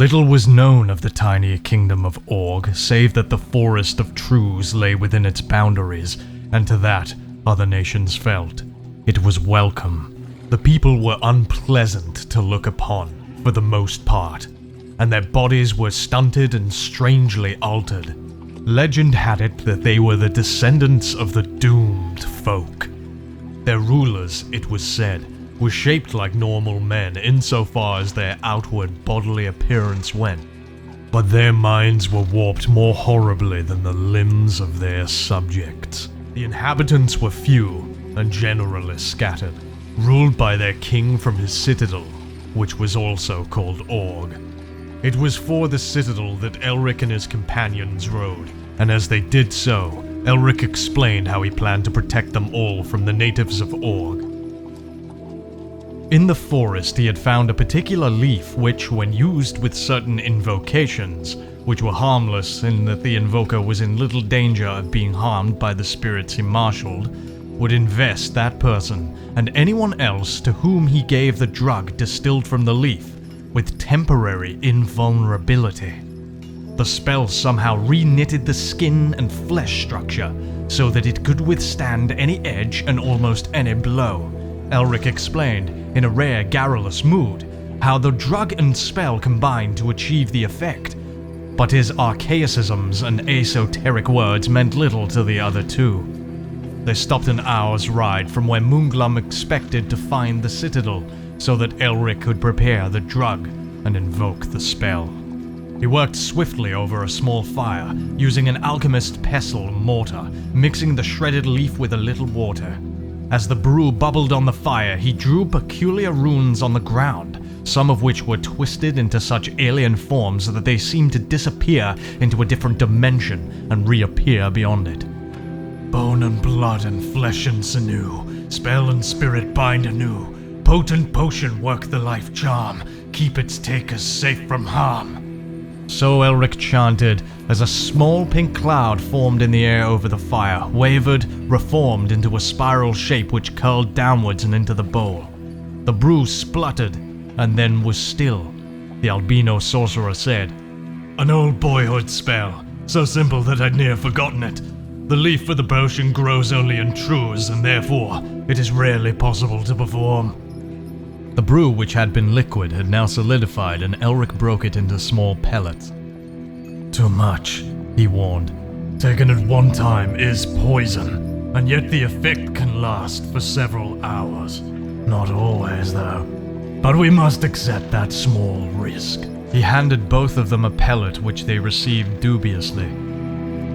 Little was known of the tiny kingdom of Org, save that the Forest of Truths lay within its boundaries, and to that other nations felt. It was welcome. The people were unpleasant to look upon, for the most part, and their bodies were stunted and strangely altered. Legend had it that they were the descendants of the doomed folk. Their rulers, it was said, were shaped like normal men insofar as their outward bodily appearance went, but their minds were warped more horribly than the limbs of their subjects. The inhabitants were few and generally scattered, ruled by their king from his citadel, which was also called Org. It was for the citadel that Elric and his companions rode, and as they did so, Elric explained how he planned to protect them all from the natives of Org. In the forest, he had found a particular leaf which, when used with certain invocations, which were harmless in that the invoker was in little danger of being harmed by the spirits he marshaled, would invest that person and anyone else to whom he gave the drug distilled from the leaf with temporary invulnerability. The spell somehow re-knitted the skin and flesh structure so that it could withstand any edge and almost any blow. Elric explained, in a rare garrulous mood, how the drug and spell combined to achieve the effect, but his archaicisms and esoteric words meant little to the other two. They stopped an hour's ride from where Moonglum expected to find the citadel, so that Elric could prepare the drug and invoke the spell. He worked swiftly over a small fire, using an alchemist's pestle mortar, mixing the shredded leaf with a little water. As the brew bubbled on the fire, he drew peculiar runes on the ground, some of which were twisted into such alien forms that they seemed to disappear into a different dimension and reappear beyond it. Bone and blood and flesh and sinew, spell and spirit bind anew, potent potion work the life charm, keep its takers safe from harm. So Elric chanted, as a small pink cloud formed in the air over the fire, wavered, reformed into a spiral shape which curled downwards and into the bowl. The brew spluttered, and then was still. The albino sorcerer said, "An old boyhood spell, so simple that I'd near forgotten it. The leaf for the potion grows only in truths, and therefore it is rarely possible to perform." The brew, which had been liquid, had now solidified, and Elric broke it into small pellets. "Too much," he warned. "Taken at one time is poison, and yet the effect can last for several hours. Not always, though. But we must accept that small risk." He handed both of them a pellet, which they received dubiously.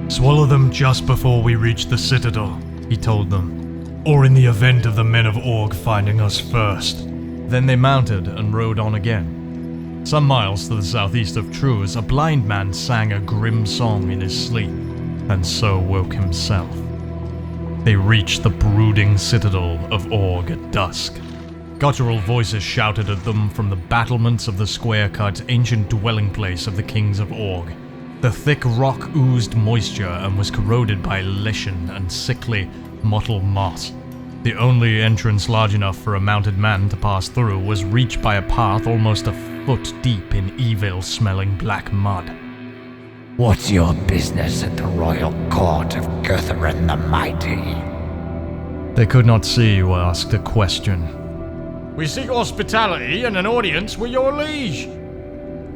"Swallow them just before we reach the citadel," he told them, "or in the event of the men of Org finding us first." Then they mounted and rode on again. Some miles to the southeast of Trues, a blind man sang a grim song in his sleep, and so woke himself. They reached the brooding citadel of Org at dusk. Guttural voices shouted at them from the battlements of the square-cut, ancient dwelling place of the kings of Org. The thick rock oozed moisture and was corroded by lichen and sickly, mottled moss. The only entrance large enough for a mounted man to pass through was reached by a path almost a foot deep in evil-smelling black mud. "What's your business at the royal court of Gutheron the Mighty?" They could not see you asked a question. "We seek hospitality and an audience with your liege,"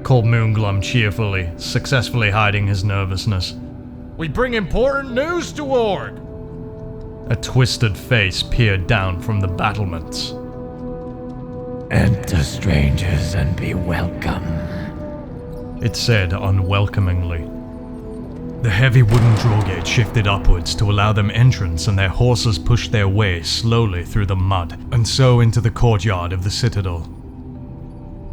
called Moonglum cheerfully, successfully hiding his nervousness. "We bring important news to Org." A twisted face peered down from the battlements. "Enter, strangers, and be welcome," it said unwelcomingly. The heavy wooden drawgate shifted upwards to allow them entrance, and their horses pushed their way slowly through the mud, and so into the courtyard of the citadel.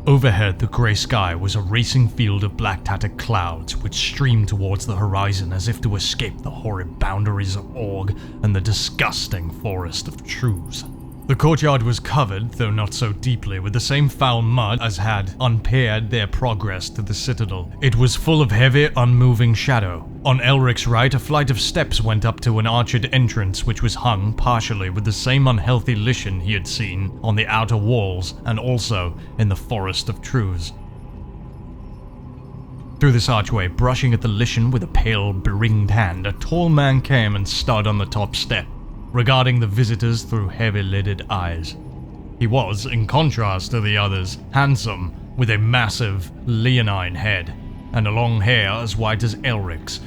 Overhead, the grey sky was a racing field of black-tattered clouds which streamed towards the horizon as if to escape the horrid boundaries of Org and the disgusting Forest of Truths. The courtyard was covered, though not so deeply, with the same foul mud as had impaired their progress to the citadel. It was full of heavy, unmoving shadow. On Elric's right, a flight of steps went up to an arched entrance which was hung partially with the same unhealthy lichen he had seen on the outer walls and also in the Forest of Truths. Through this archway, brushing at the Lycian with a pale, beringed hand, a tall man came and stood on the top step, regarding the visitors through heavy-lidded eyes. He was, in contrast to the others, handsome, with a massive, leonine head, and a long hair as white as Elric's.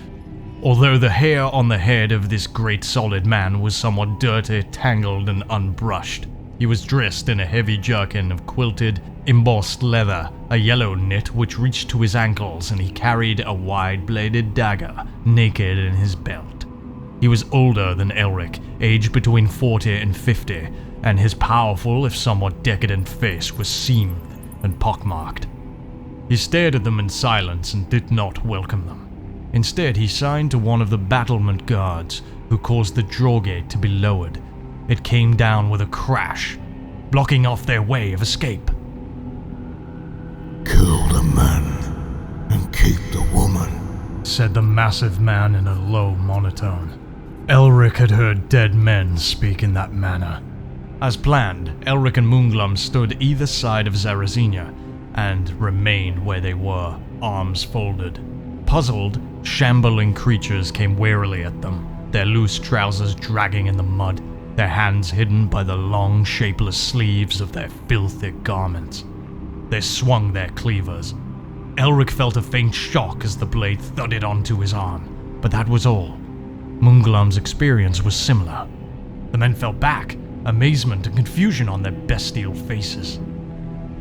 Although the hair on the head of this great solid man was somewhat dirty, tangled, and unbrushed, he was dressed in a heavy jerkin of quilted, embossed leather, a yellow knit which reached to his ankles, and he carried a wide-bladed dagger, naked in his belt. He was older than Elric, aged between 40 and 50, and his powerful, if somewhat decadent face was seamed and pockmarked. He stared at them in silence and did not welcome them. Instead, he signed to one of the battlement guards, who caused the drawgate to be lowered. It came down with a crash, blocking off their way of escape. "Kill the man and keep the woman," said the massive man in a low monotone. Elric had heard dead men speak in that manner. As planned, Elric and Moonglum stood either side of Zarazenia and remained where they were, arms folded. Puzzled, shambling creatures came warily at them, their loose trousers dragging in the mud, their hands hidden by the long, shapeless sleeves of their filthy garments. They swung their cleavers. Elric felt a faint shock as the blade thudded onto his arm, but that was all. Moonglum's experience was similar. The men fell back, amazement and confusion on their bestial faces.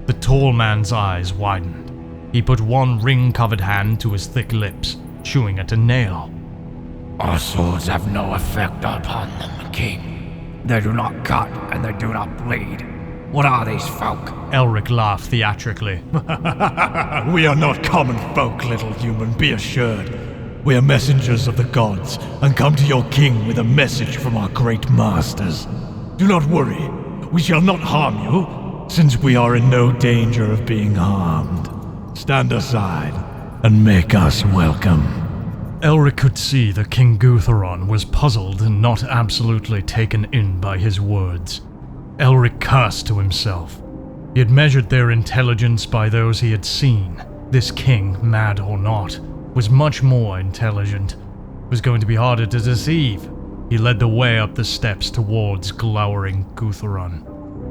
The tall man's eyes widened. He put one ring-covered hand to his thick lips, chewing at a nail. "Our swords have no effect upon them, King. They do not cut and they do not bleed. What are these folk?" Elric laughed theatrically. "We are not common folk, little human, be assured. We are messengers of the gods, and come to your king with a message from our great masters. Do not worry, we shall not harm you, since we are in no danger of being harmed. Stand aside, and make us welcome." Elric could see that King Gutheron was puzzled and not absolutely taken in by his words. Elric cursed to himself. He had measured their intelligence by those he had seen. This king, mad or not, was much more intelligent. It was going to be harder to deceive. He led the way up the steps towards glowering Gutheron.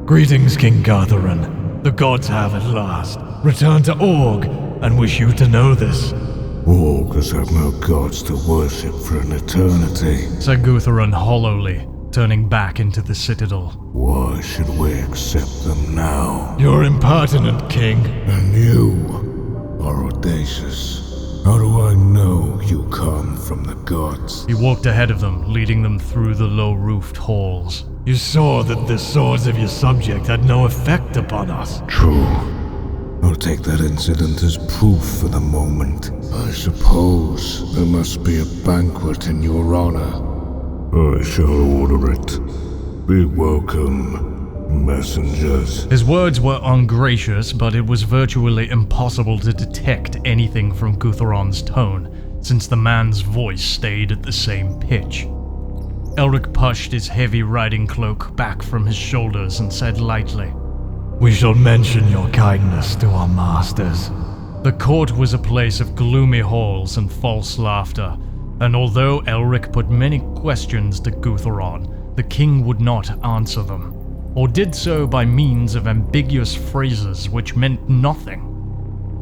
"Greetings, King Gutheron. The gods have at last returned to Org, and wish you to know this." "Orcs have no gods to worship for an eternity," said Gutheron hollowly, turning back into the citadel. "Why should we accept them now?" "You're impertinent, King." "And you are audacious. How do I know you come from the gods?" He walked ahead of them, leading them through the low-roofed halls. "You saw that the swords of your subject had no effect upon us." "True. I'll take that incident as proof for the moment. I suppose there must be a banquet in your honor. I shall order it. Be welcome, messengers." His words were ungracious, but it was virtually impossible to detect anything from Gutheron's tone, since the man's voice stayed at the same pitch. Elric pushed his heavy riding cloak back from his shoulders and said lightly, "We shall mention your kindness to our masters." The court was a place of gloomy halls and false laughter, and although Elric put many questions to Gutheron, the king would not answer them, or did so by means of ambiguous phrases which meant nothing.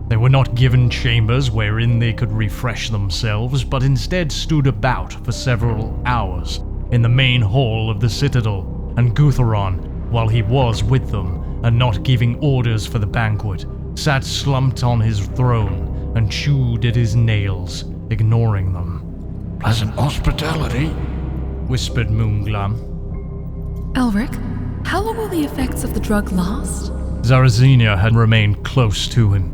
They were not given chambers wherein they could refresh themselves, but instead stood about for several hours in the main hall of the citadel, and Gutheron, while he was with them and not giving orders for the banquet, sat slumped on his throne and chewed at his nails, ignoring them. "Pleasant hospitality," whispered Moonglum. "Elric, how long will the effects of the drug last?" Zarazenia had remained close to him.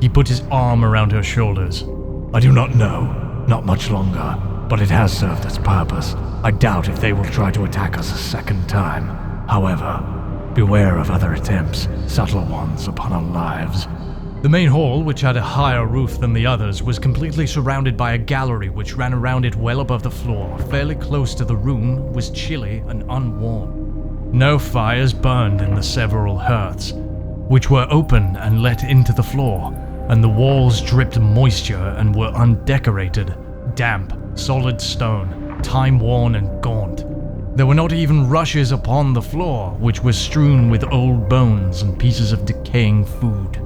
He put his arm around her shoulders. "I do not know. Not much longer. But it has served its purpose. I doubt if they will try to attack us a second time. However, beware of other attempts, subtle ones upon our lives." The main hall, which had a higher roof than the others, was completely surrounded by a gallery which ran around it well above the floor. Fairly close to the room was chilly and unwarm. No fires burned in the several hearths, which were open and let into the floor. and the walls dripped moisture and were undecorated, damp, solid stone, time-worn and gaunt. There were not even rushes upon the floor, which was strewn with old bones and pieces of decaying food.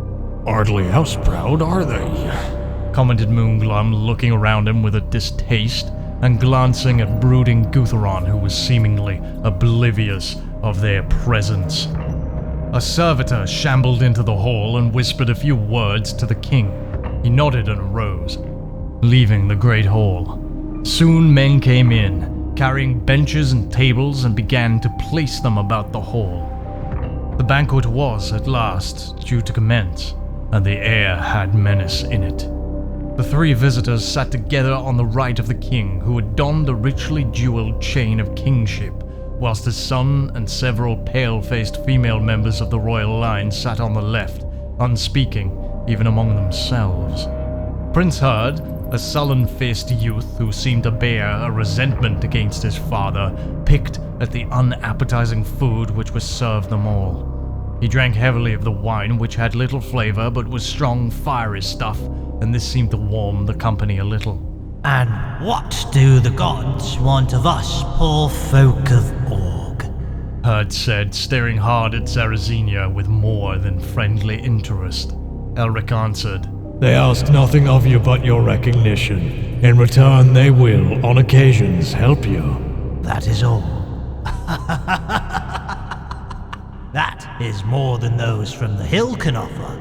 Hardly house-proud, are they? Commented Moonglum, looking around him with a distaste and glancing at brooding Gutheron, who was seemingly oblivious of their presence. A servitor shambled into the hall and whispered a few words to the king. He nodded and arose, leaving the great hall. Soon men came in, carrying benches and tables, and began to place them about the hall. The banquet was, at last, due to commence, and the air had menace in it. The three visitors sat together on the right of the king, who had donned a richly jeweled chain of kingship, whilst his son and several pale-faced female members of the royal line sat on the left, unspeaking, even among themselves. Prince Herd, a sullen-faced youth who seemed to bear a resentment against his father, picked at the unappetizing food which was served them all. He drank heavily of the wine, which had little flavor but was strong, fiery stuff, and this seemed to warm the company a little. And what do the gods want of us, poor folk of Org? Herd said, staring hard at Zarazenia with more than friendly interest. Elric answered, They ask nothing of you but your recognition. In return, they will, on occasions, help you. That is all. That is more than those from the hill can offer.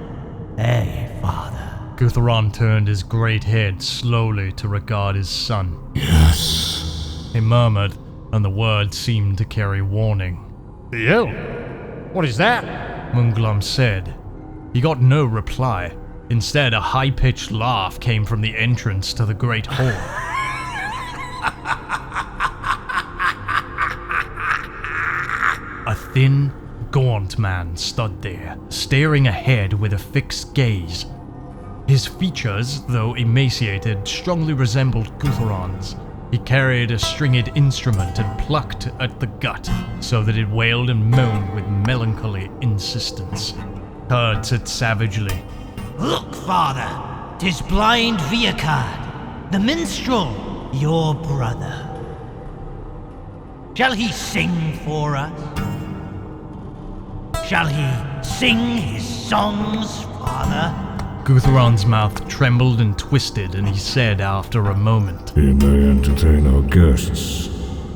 Eh, father? Gutheron turned his great head slowly to regard his son. Yes. He murmured, and the words seemed to carry warning. The hill? What is that? Moonglum said. He got no reply. Instead, a high-pitched laugh came from the entrance to the great hall. A thin, gaunt man stood there, staring ahead with a fixed gaze. His features, though emaciated, strongly resembled Gutheron's. He carried a stringed instrument and plucked at the gut, so that it wailed and moaned with melancholy insistence. Herd said savagely, Look, father, 'tis blind Viacard, the minstrel, your brother. Shall he sing for us? Shall he sing his songs, father? Gutheron's mouth trembled and twisted, and he said after a moment, He may entertain our guests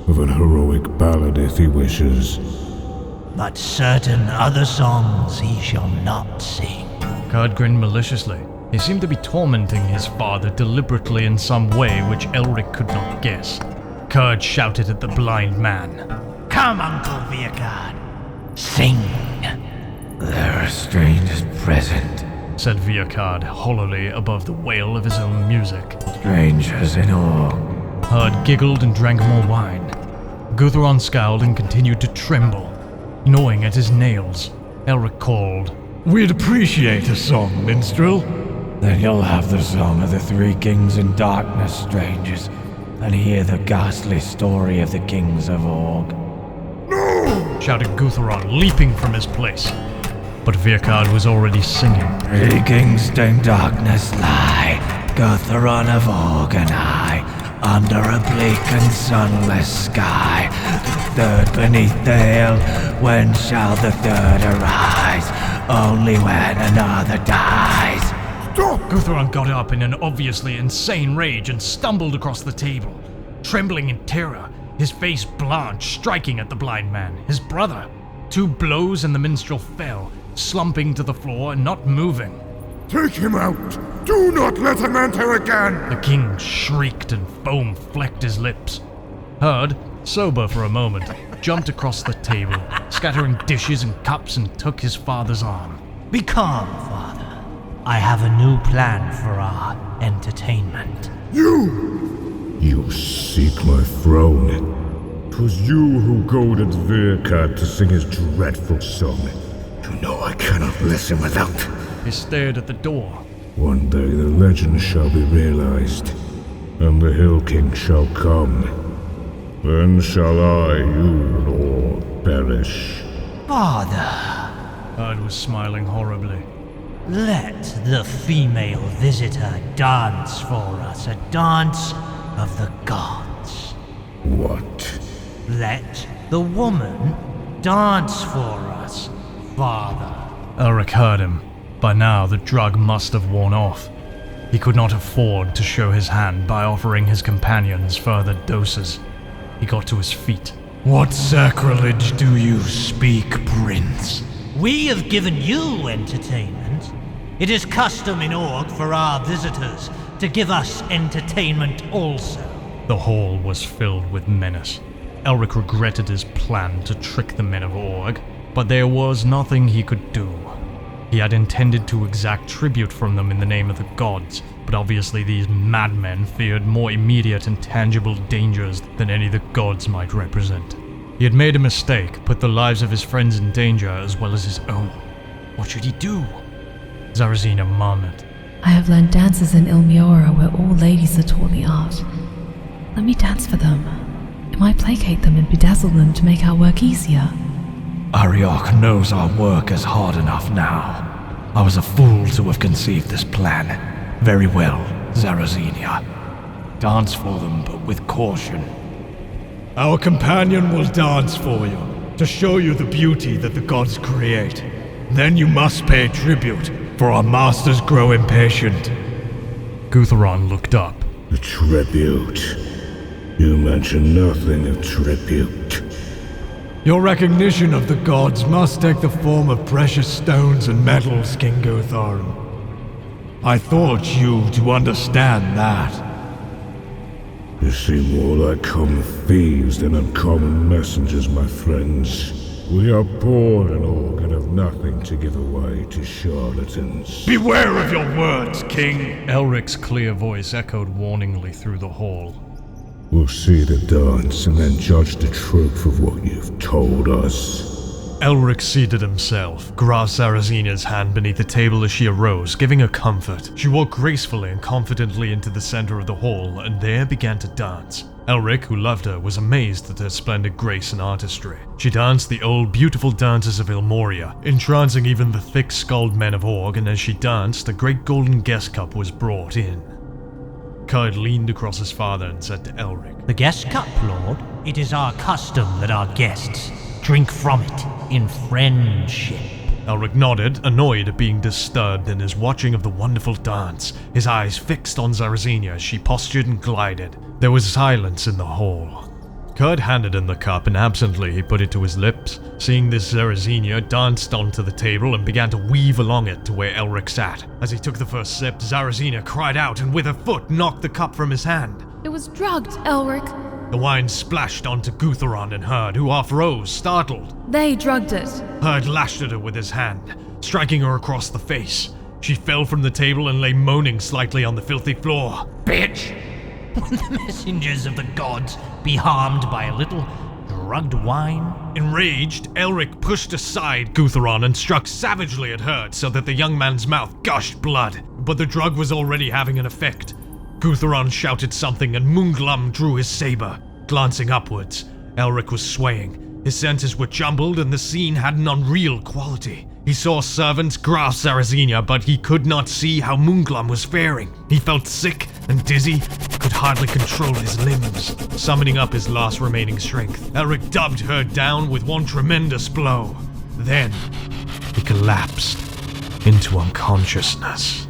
with an heroic ballad if he wishes. But certain other songs he shall not sing. Herd grinned maliciously. He seemed to be tormenting his father deliberately in some way which Elric could not guess. Herd shouted at the blind man. Come, Uncle Viacard, sing. There are strangers present, said Viacard hollowly above the wail of his own music. strangers in awe. Herd giggled and drank more wine. Gutheron scowled and continued to tremble, gnawing at his nails. Elric called, We'd appreciate a song, minstrel. Then you'll have the song of the three kings in darkness, strangers, and hear the ghastly story of the kings of Org. shouted Gutheron, leaping from his place. But Viacard was already singing. Three kings in darkness lie, Gutheron of Org and I, under a bleak and sunless sky. The third beneath the hill, when shall the third arise? Only when another dies. Gutheron got up in an obviously insane rage and stumbled across the table, trembling in terror, his face blanched, striking at the blind man, his brother. 2 blows and the minstrel fell, slumping to the floor and not moving. Take him out! Do not let him enter again! The king shrieked and foam flecked his lips. Herd, sober for a moment, jumped across the table, scattering dishes and cups, and took his father's arm. Be calm, father. I have a new plan for our entertainment. You seek my throne. 'Twas you who goaded Viacard to sing his dreadful song. You know I cannot listen without. He stared at the door. One day the legend shall be realized, and the Hill King shall come. Then shall I, you, Lord, perish. Father! Herd was smiling horribly. Let the female visitor dance for us, a dance of the gods. What? Let the woman dance for us, Father. Elric heard him. By now, the drug must have worn off. He could not afford to show his hand by offering his companions further doses. He got to his feet. What sacrilege do you speak, Prince? We have given you entertainment. It is custom in Org for our visitors to give us entertainment also. The hall was filled with menace. Elric regretted his plan to trick the men of Org, but there was nothing he could do. He had intended to exact tribute from them in the name of the gods, but obviously these madmen feared more immediate and tangible dangers than any the gods might represent. He had made a mistake, put the lives of his friends in danger as well as his own. What should he do? Zarazina murmured. I have learned dances in Ilmiora where all ladies are taught the art. Let me dance for them. It might placate them and bedazzle them to make our work easier. Ariok knows our work is hard enough now. I was a fool to have conceived this plan. Very well, Zarazina. Dance for them, but with caution. Our companion will dance for you, to show you the beauty that the gods create. Then you must pay tribute, for our masters grow impatient. Gutheron looked up. The tribute. You mention nothing of tribute. Your recognition of the gods must take the form of precious stones and metals, King Gutheron. I thought you to understand that. You seem more like common thieves than uncommon messengers, my friends. We are poor in Org and have nothing to give away to charlatans. Beware of your words, King! Elric's clear voice echoed warningly through the hall. We'll see the dance and then judge the truth of what you've told us. Elric seated himself, grasped Zarazina's hand beneath the table as she arose, giving her comfort. She walked gracefully and confidently into the center of the hall, and there began to dance. Elric, who loved her, was amazed at her splendid grace and artistry. She danced the old, beautiful dances of Ilmoria, entrancing even the thick-skulled men of Org, and as she danced, a great golden guest cup was brought in. Kyd leaned across his father and said to Elric, The guest cup, Lord. It is our custom that our guests drink from it in friendship. Elric nodded, annoyed at being disturbed in his watching of the wonderful dance, his eyes fixed on Zarazina as she postured and glided. There was silence in the hall. Kyd handed him the cup and absently he put it to his lips. Seeing this, Zarazina danced onto the table and began to weave along it to where Elric sat. As he took the first sip, Zarazina cried out and with her foot knocked the cup from his hand. It was drugged, Elric. The wine splashed onto Gutheron and Herd, who half rose, startled. They drugged it. Herd lashed at her with his hand, striking her across the face. She fell from the table and lay moaning slightly on the filthy floor. Bitch! Will the messengers of the gods be harmed by a little drugged wine? Enraged, Elric pushed aside Gutheron and struck savagely at Herd so that the young man's mouth gushed blood. But the drug was already having an effect. Gutheron shouted something and Moonglum drew his saber. Glancing upwards, Elric was swaying. His senses were jumbled and the scene had an unreal quality. He saw servants grasp Zarazina, but he could not see how Moonglum was faring. He felt sick and dizzy, could hardly control his limbs. Summoning up his last remaining strength, Elric dubbed her down with one tremendous blow. Then, he collapsed into unconsciousness.